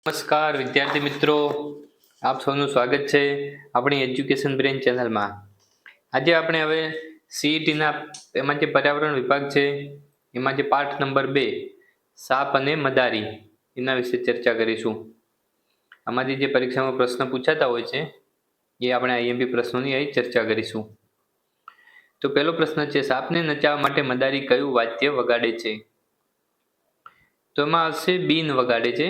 નમસ્કાર વિદ્યાર્થી મિત્રો, આપ સૌનું સ્વાગત છે આપણી એજ્યુકેશન બ્રેન ચેનલમાં. આજે આપણે હવે સીઈટીના એમાં જે પર્યાવરણ વિભાગ છે એમાં જે પાઠ નંબર 2 સાપ અને મદારી એના વિશે ચર્ચા કરીશું. આમાંથી જે પરીક્ષામાં પ્રશ્ન પૂછાતા હોય છે એ આપણે આઈએમપી પ્રશ્નોની અહીં ચર્ચા કરીશું. તો પહેલો પ્રશ્ન છે, સાપને નચાવવા માટે મદારી કયું વાદ્ય વગાડે છે? તો એમાં આવશે બીન વગાડે છે.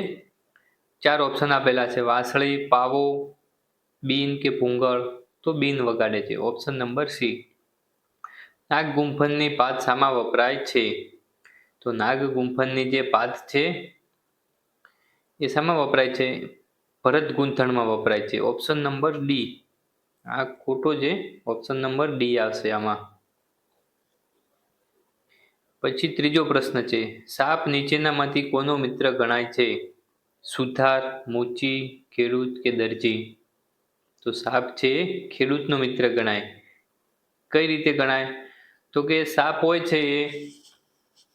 4 ઓપ્શન આપેલા છે, વાંસળી, પાવો, બીન કે ભૂંગળ. તો બીન વગાડે છે, ઓપ્શન નંબર સી. નાગ ગુંફણની પાત શામાં વપરાય છે? તો નાગ ગુંફણની જે પાત છે એ શામાં વપરાય છે? ભરત ગૂંથણમાં વપરાય છે, ઓપ્શન નંબર ડી. આ ખોટો છે, ઓપ્શન નંબર ડી આવશે આમાં. પછી ત્રીજો પ્રશ્ન છે, સાપ નીચેનામાંથી કોનો મિત્ર ગણાય છે? સુથાર, મોચી, ખેડૂત કે દરજી. તો સાપ છે એ ખેડૂતનો મિત્ર ગણાય. કઈ રીતે ગણાય? તો કે સાપ હોય છે એ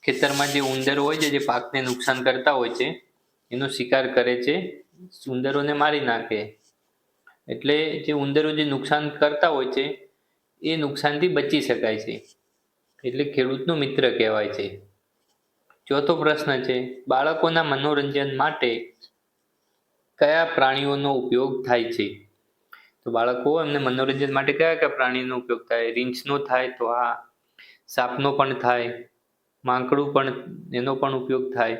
ખેતરમાં જે ઉંદર હોય છે જે પાકને નુકસાન કરતા હોય છે એનો શિકાર કરે છે, ઉંદરોને મારી નાખે. એટલે જે ઉંદરો જે નુકસાન કરતા હોય છે એ નુકસાનથી બચી શકાય છે, એટલે ખેડૂતનો મિત્ર કહેવાય છે. ચોથો પ્રશ્ન છે, બાળકોના મનોરંજન માટે કયા પ્રાણીઓનો ઉપયોગ થાય છે? તો બાળકો એમને મનોરંજન માટે કયા કયા પ્રાણીનો ઉપયોગ થાય? રીંછનો થાય તો આ, સાપનો પણ થાય, માંકડું પણ એનો પણ ઉપયોગ થાય.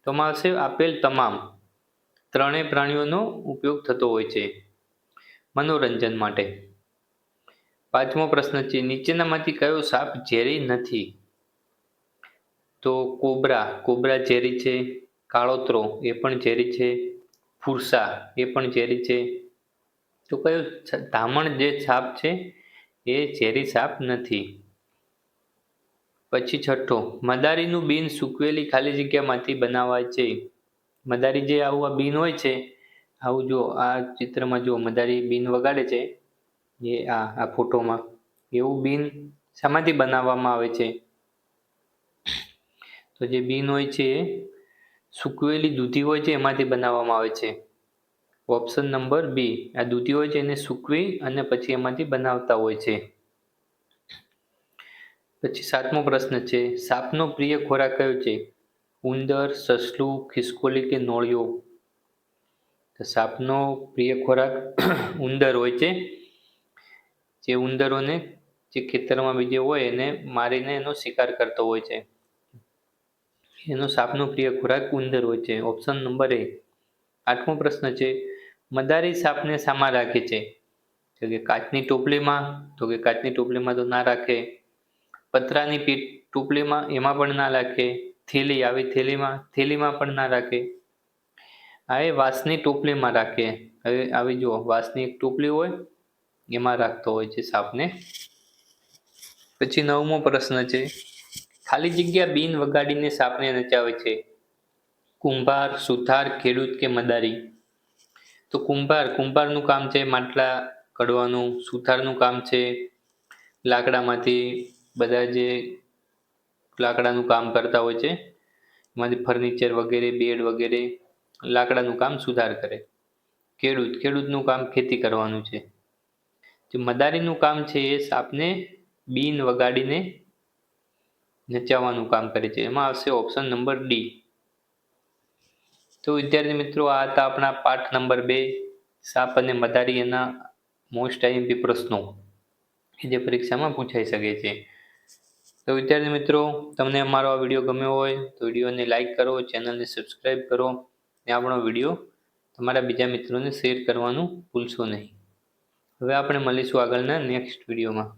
તો આમાં આવશે આપેલ તમામ, ત્રણેય પ્રાણીઓનો ઉપયોગ થતો હોય છે મનોરંજન માટે. પાંચમો પ્રશ્ન છે, નીચેનામાંથી કયો સાપ ઝેરી નથી? તો કોબરા ઝેરી છે, કાળોતરો એ પણ ઝેરી છે, ફુરસા એ પણ ઝેરી છે. તો કયો ધામણ જે સાપ છે એ ઝેરી સાપ નથી. પછી છઠ્ઠો, મદારીનું બીન સૂકવેલી ખાલી જગ્યામાંથી બનાવાય છે. મદારી જે આવું આ બીન હોય છે, આવું જો આ ચિત્રમાં જો મદારી બીન વગાડે છે એ આ ફોટોમાં, એવું બીન શામાંથી બનાવવામાં આવે છે? તો જે બીન હોય છે એ સૂકવેલી દૂધી હોય છે એમાંથી બનાવવામાં આવે છે, ઓપ્શન નંબર બી. આ દૂધી હોય છે એને સૂકવી અને પછી એમાંથી બનાવતા હોય છે. પછી સાતમો પ્રશ્ન છે, સાપનો પ્રિય ખોરાક કયો છે? ઉંદર, સસલું, ખિસકોલી કે નોળિયો. તો સાપનો પ્રિય ખોરાક ઉંદર હોય છે. જે ઉંદરોને જે ખેતરમાં બીજે હોય એને મારીને એનો શિકાર કરતો હોય છે, એનો સાપનો પ્રિય ખોરાક ઉંદર હોય છે, ઓપ્શન નંબર એ. આઠમો પ્રશ્ન છે, મદારી સાપને શામાં રાખે છે? તો કે કાચની ટોપલીમાં. તો કે કાચની ટોપલીમાં તો ના રાખે. પતરાની ટોપલીમાં એમાં પણ ના રાખે. થેલી આવી થેલીમાં પણ ના રાખે. આ એ વાંસની ટોપલીમાં રાખે. હવે આવી જુઓ, વાંસની એક ટોપલી હોય એમાં રાખતો હોય છે સાપને. પછી નવમો પ્રશ્ન છે, ખાલી જગ્યા બીન વગાડીને સાપને નચાવે છે. કુંભાર, સુથાર, ખેડૂત કે મદારી. તો કુંભારનું કામ છે માટલા ઘડવાનું. સુથારનું કામ છે લાકડામાંથી બધા જે લાકડાનું કામ કરતા હોય છે એમાંથી ફર્નિચર વગેરે, બેડ વગેરે લાકડાનું કામ સુથાર કરે. ખેડૂતનું કામ ખેતી કરવાનું છે. જે મદારીનું કામ છે એ સાપને બીન વગાડીને નચાવવાનું કામ કરે છે, એમાં આવશે ઓપ્શન નંબર ડી. તો વિદ્યાર્થી મિત્રો, આ હતા આપણા પાઠ નંબર 2 સાપ અને મદારી, એના મોસ્ટ આઈએમપી પ્રશ્નો જે પરીક્ષામાં પૂછાઈ શકે છે. તો વિદ્યાર્થી મિત્રો, તમને અમારો આ વિડીયો ગમ્યો હોય તો વિડીયોને લાઈક કરો, ચેનલને સબસ્ક્રાઈબ કરો અને આપણો વિડીયો તમારા બીજા મિત્રોને શેર કરવાનું ભૂલશો નહીં. હવે આપણે મળીશું આગળના નેક્સ્ટ વિડીયોમાં.